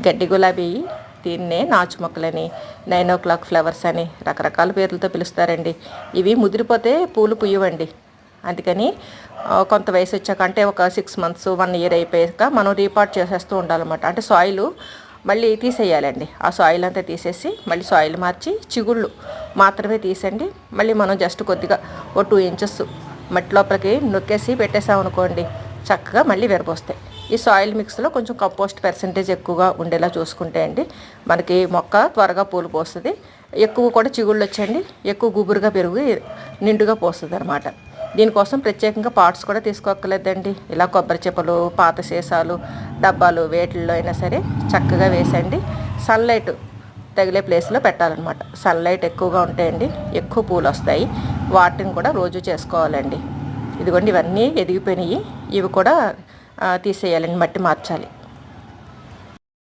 గడ్డి గులాబీ దీన్నే నాచు మొక్కలని 9 o'clock ఫ్లవర్స్ అని రకరకాల పేర్లతో పిలుస్తారండి. ఇవి ముదిరిపోతే పూలు పుయ్యవండి. అందుకని కొంత వయసు వచ్చాక అంటే ఒక 6 months 1 year అయిపోయాక మనం రీపాట్ చేసేస్తూ ఉండాలన్నమాట. అంటే సాయిల్ మళ్ళీ తీసేయాలండి. ఆ సాయిల్ అంతా తీసేసి మళ్ళీ సాయిల్ మార్చి చిగుళ్ళు మాత్రమే తీసండి. మళ్ళీ మనం జస్ట్ కొద్దిగా ఓ 2 inches మట్టి లోపలికి నొక్కేసి పెట్టేసామనుకోండి, చక్కగా మళ్ళీ విరబోస్తాయి. ఈ సాయిల్ మిక్స్లో కొంచెం కంపోస్ట్ పర్సెంటేజ్ ఎక్కువగా ఉండేలా చూసుకుంటే అండి మనకి మొక్క త్వరగా పూలు పోస్తుంది. ఎక్కువ కూడా చిగుళ్ళు వచ్చండి, ఎక్కువ గుబురుగా పెరిగి నిండుగా పోస్తుంది అనమాట. దీనికోసం ప్రత్యేకంగా పాట్స్ కూడా తీసుకోక్కర్లేదండి. ఇలా కొబ్బరి చిప్పలు, పాత సీసాలు, డబ్బాలు వేటిల్లో అయినా సరే చక్కగా వేసండి సన్లైట్ తగిలే ప్లేస్లో పెట్టాలన్నమాట. సన్లైట్ ఎక్కువగా ఉంటాయండి, ఎక్కువ పూలు వస్తాయి. వాటిని కూడా రోజు చేసుకోవాలండి. ఇదిగోండి ఇవన్నీ ఎదిగిపోయినాయి, ఇవి కూడా తీసేయాలండి, మట్టి మార్చాలి.